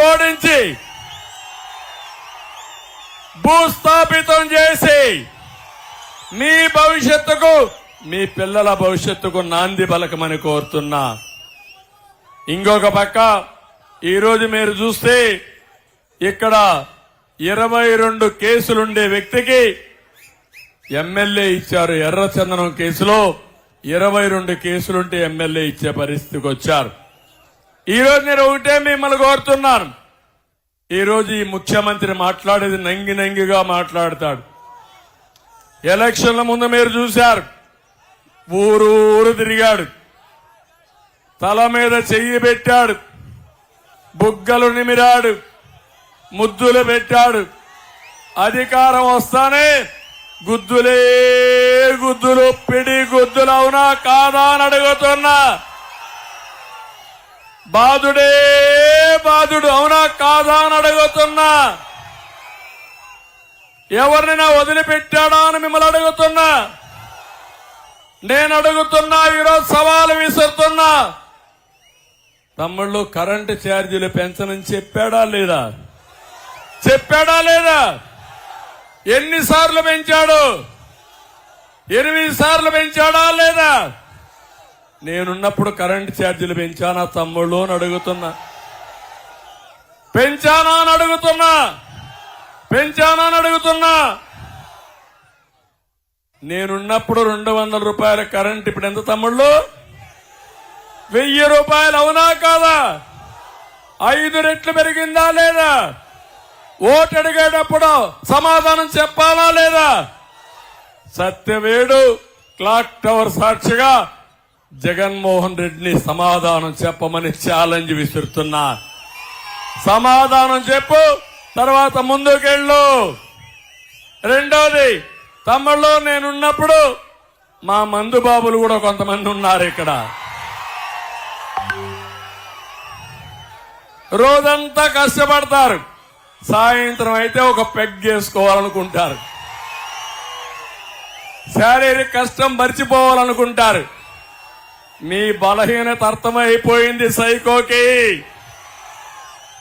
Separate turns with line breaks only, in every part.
ఓడించి భూస్థాపితం చేసి మీ భవిష్యత్తుకు, మీ పిల్లల భవిష్యత్తుకు నాంది పలకమని కోరుతున్నా. ఇంకొక పక్క ఈరోజు మీరు చూస్తే ఇక్కడ 22 కేసులుండే వ్యక్తికి ఎమ్మెల్యే ఇచ్చారు. ఎర్రచందనం కేసులో 22 కేసులుంటే ఎమ్మెల్యే ఇచ్చే పరిస్థితికి వచ్చారు. ఈరోజు నేను ఒకటే మిమ్మల్ని కోరుతున్నాను. ఈరోజు ఈ ముఖ్యమంత్రి మాట్లాడేది నంగి నంగిగా మాట్లాడతాడు. ఎలక్షన్ల ముందు మీరు చూశారు, ఊరూరు తిరిగాడు, తల మీద చెయ్యి పెట్టాడు, బుగ్గలు నిమిరాడు, ముద్దులు పెట్టాడు. అధికారం వస్తానే గుద్దులే గుద్దులు, పిడి గుద్దులు, అవునా కాదా అని అడుగుతున్నా. బాధుడే బాధుడు, అవునా కాదా అని అడుగుతున్నా. ఎవరినైనా వదిలిపెట్టాడా అని మిమ్మల్ని అడుగుతున్నా. నేను అడుగుతున్నా, ఈరోజు సవాలు విసురుతున్నా. తమ్ముళ్ళు, కరెంటు ఛార్జీలు పెంచనని చెప్పాడా లేదా? చెప్పాడా లేదా? ఎన్నిసార్లు పెంచాడు? 8 సార్లు పెంచాడా లేదా? నేనున్నప్పుడు కరెంటు ఛార్జీలు పెంచానా తమ్ముళ్ళు అని అడుగుతున్నా. పెంచానా అని అడుగుతున్నా. పెంచానా అని అడుగుతున్నా. నేనున్నప్పుడు 200 రూపాయల కరెంట్, ఇప్పుడు ఎంత తమ్ముళ్ళు? 1000 రూపాయలు, అవునా కాదా? 5 రెట్లు పెరిగిందా లేదా? ఓటు అడిగేటప్పుడు సమాధానం చెప్పాలా లేదా? సత్యవేడు క్లాక్ టవర్ సాక్షిగా జగన్మోహన్ రెడ్డిని సమాధానం చెప్పమని ఛాలెంజ్ విసురుతున్నా. సమాధానం చెప్పు, తర్వాత ముందుకెళ్ళు. రెండోది, తమ్ముళ్ళు, నేనున్నప్పుడు మా మందు బాబులు కూడా కొంతమంది ఉన్నారు ఇక్కడ. రోజంతా కష్టపడతారు, సాయంత్రం అయితే ఒక పెగ్ చేసుకోవాలనుకుంటారు, శారీరక కష్టం మర్చిపోవాలనుకుంటారు. మీ బలహీనత అర్థమైపోయింది సైకోకి.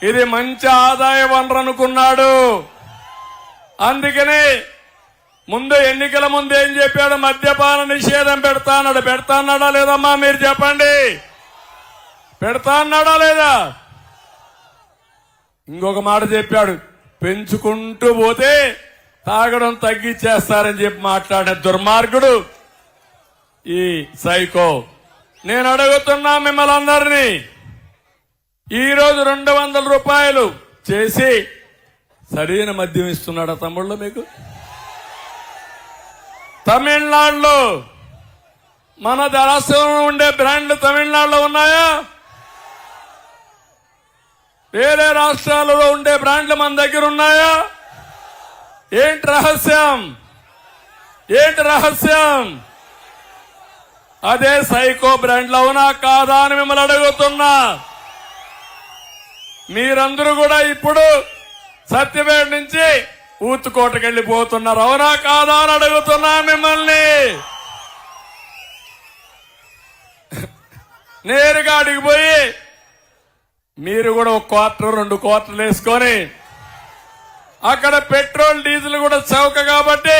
ఇది మంచి ఆదాయ వనరు అనుకున్నాడు. అందుకనే ముందు ఎన్నికల ముందు ఏం చెప్పాడు? మద్యపాన నిషేధం పెడతాన్నాడు. పెడతాన్నాడా లేదమ్మా మీరు చెప్పండి? పెడతాన్నాడా లేదా? ఇంకొక మాట చెప్పాడు, పెంచుకుంటూ పోతే తాగడం తగ్గించేస్తారని చెప్పి మాట్లాడే దుర్మార్గుడు ఈ సైకో. నేను అడుగుతున్నా మిమ్మల్ని అందరినీ, ఈరోజు 200 రూపాయలు చేసి సరైన మద్యం ఇస్తున్నాడా తమ్ముళ్ళు మీకు? తమిళనాడులో మన రాష్ట్రంలో ఉండే బ్రాండ్లు తమిళనాడులో ఉన్నాయా? వేరే రాష్ట్రాలలో ఉండే బ్రాండ్లు మన దగ్గర ఉన్నాయా? ఏంటి రహస్యం? ఏంటి రహస్యం? అదే సైకో బ్రాండ్లు, అవునా కాదా అని మిమ్మల్ని అడుగుతున్నా. మీరందరూ కూడా ఇప్పుడు సత్యవేడు నుంచి ఊతుకోటకి వెళ్లిపోతున్నారు, అవునా కాదా అని అడుగుతున్నా మిమ్మల్ని. నేరుగా అడిగిపోయి మీరు కూడా 1 క్వార్టర్ 2 క్వార్టర్లు వేసుకొని, అక్కడ పెట్రోల్ డీజిల్ కూడా చౌక కాబట్టి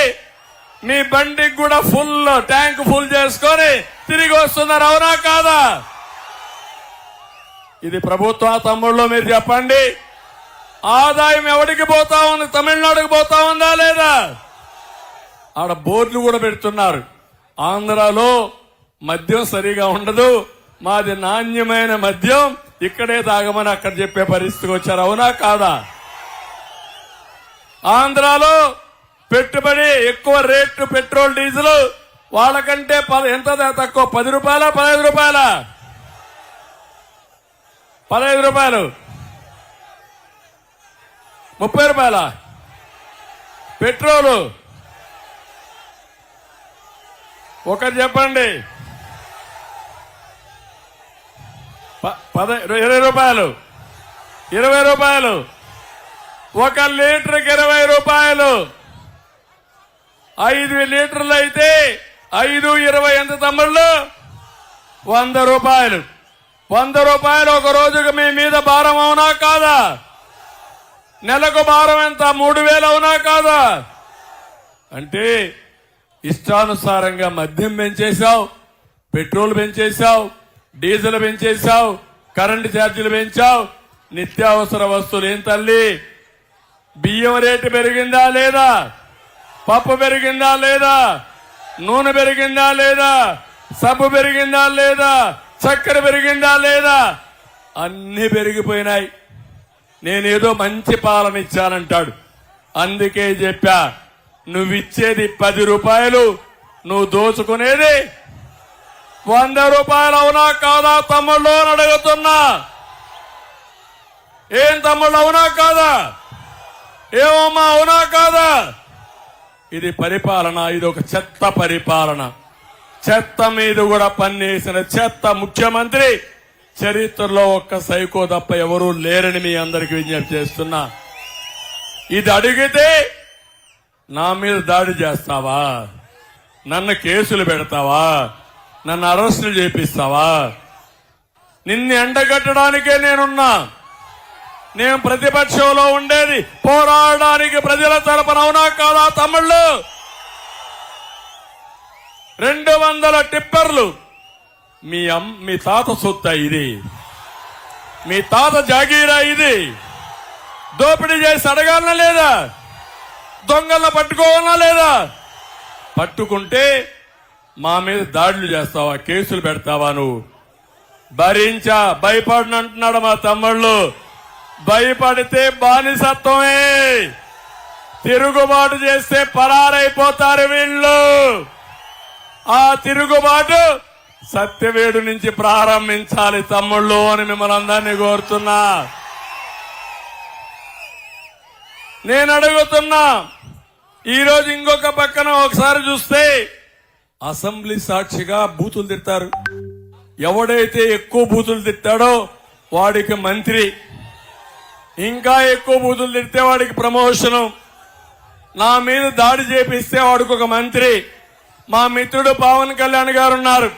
మీ బండికి కూడా ఫుల్ ట్యాంక్ ఫుల్ చేసుకొని తిరిగి వస్తున్నారు, అవునా కాదా? ఇది ప్రభుత్వ తమ్ముళ్ళు మీరు చెప్పండి. ఆదాయం ఎవరికి పోతా ఉంది? తమిళనాడుకు పోతా ఉందా లేదా? ఆడ బోర్డులు కూడా పెడుతున్నారు, ఆంధ్రాలో మద్యం సరిగా ఉండదు, మాది నాణ్యమైన మద్యం, ఇక్కడే తాగమని అక్కడ చెప్పే పరిస్థితికి వచ్చారు, అవునా కాదా? ఆంధ్రాలో పెట్టుబడి ఎక్కువ రేటు పెట్రోల్ డీజిల్ వాళ్ళకంటే ఎంత తక్కువ? 10 రూపాయల 15 రూపాయల? 15 రూపాయలు, 30 రూపాయల పెట్రోలు. ఒకటి చెప్పండి, 20 రూపాయలు, 20 రూపాయలు. 1 లీటర్కి 20 రూపాయలు. 5 లీటర్లు అయితే 5, 20 ఎంత తమ్ముళ్ళు? 100 రూపాయలు. 100 రూపాయలు ఒక రోజుకు మీ మీద భారం అవునా కాదా? నెలకు భారం ఎంత? 3000 అవునా కాదా? అంటే ఇష్టానుసారంగా మద్యం పెంచేశావు, పెట్రోల్ పెంచేశావు, డీజిల్ పెంచేశావు, కరెంటు ఛార్జీలు పెంచావు, నిత్యావసర వస్తువులు ఏం తల్లి? బియ్యం రేటు పెరిగిందా లేదా? పప్పు పెరిగిందా లేదా? నూనె పెరిగిందా లేదా? సబ్బు పెరిగిందా లేదా? చక్కెర పెరిగిందా లేదా? అన్ని పెరిగిపోయినాయి. నేనేదో మంచి పాలన ఇచ్చానంటాడు. అందుకే చెప్పా, నువ్విచ్చేది 10 రూపాయలు, నువ్వు దోచుకునేది 100 రూపాయలు. అవునా కాదా తమ్ముళ్ళు అని అడుగుతున్నా. ఏం తమ్ముళ్ళు, అవునా కాదా? ఏమమ్మా, అవునా కాదా? ఇది పరిపాలన, ఇది ఒక చెత్త పరిపాలన. చెత్త మీద కూడా పన్నేసిన చెత్త ముఖ్యమంత్రి చరిత్రలో ఒక్క సైకో తప్ప ఎవరూ లేరని మీ అందరికీ విజ్ఞప్తి చేస్తున్నా. ఇది అడిగితే నా మీద దాడి చేస్తావా? నన్ను కేసులు పెడతావా? నన్ను అరెస్టులు చేపిస్తావా? నిన్ను ఎండగట్టడానికే నేనున్నా. నేను ప్రతిపక్షంలో ఉండేది పోరాడడానికి ప్రజల తరపున. అవునా కాదా తమ్ముళ్ళు? 200 టిప్పర్లు మీ తాత సొత్తా ఇది? మీ తాత జాగీరా ఇది? దోపిడీ చేసి అడగాలనా లేదా? దొంగలను పట్టుకోవాలనా లేదా? పట్టుకుంటే మా మీద దాడులు చేస్తావా? కేసులు పెడతావా? నువ్వు భరించా, భయపడనంటున్నాడు మా తమ్ముళ్ళు. భయపడితే బానిసత్వమే. తిరుగుబాటు చేస్తే పరారైపోతారు వీళ్ళు. ఆ తిరుగుబాటు సత్యవేడు నుంచి ప్రారంభించాలి తమ్ముళ్ళు అని మిమ్మల్ని అందరినీ కోరుతున్నా. నేను అడుగుతున్నా, ఈరోజు ఇంకొక పక్కన ఒకసారి చూస్తే అసెంబ్లీ సాక్షిగా బూతులు తిట్టారు. ఎవడైతే ఎక్కువ బూతులు తిట్టాడో వాడికి మంత్రి, ఇంకా ఎక్కువ బూతులు తిడితే వాడికి ప్రమోషను, నా మీద దాడి చేపిస్తే వాడికి ఒక మంత్రి. మా మిత్రుడు పవన్ కళ్యాణ్ గారు ఉన్నారు.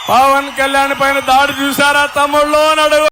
పవన్ కళ్యాణ్ పైన దాడి చూశారా తమ్ముళ్ళు అని అడుగు.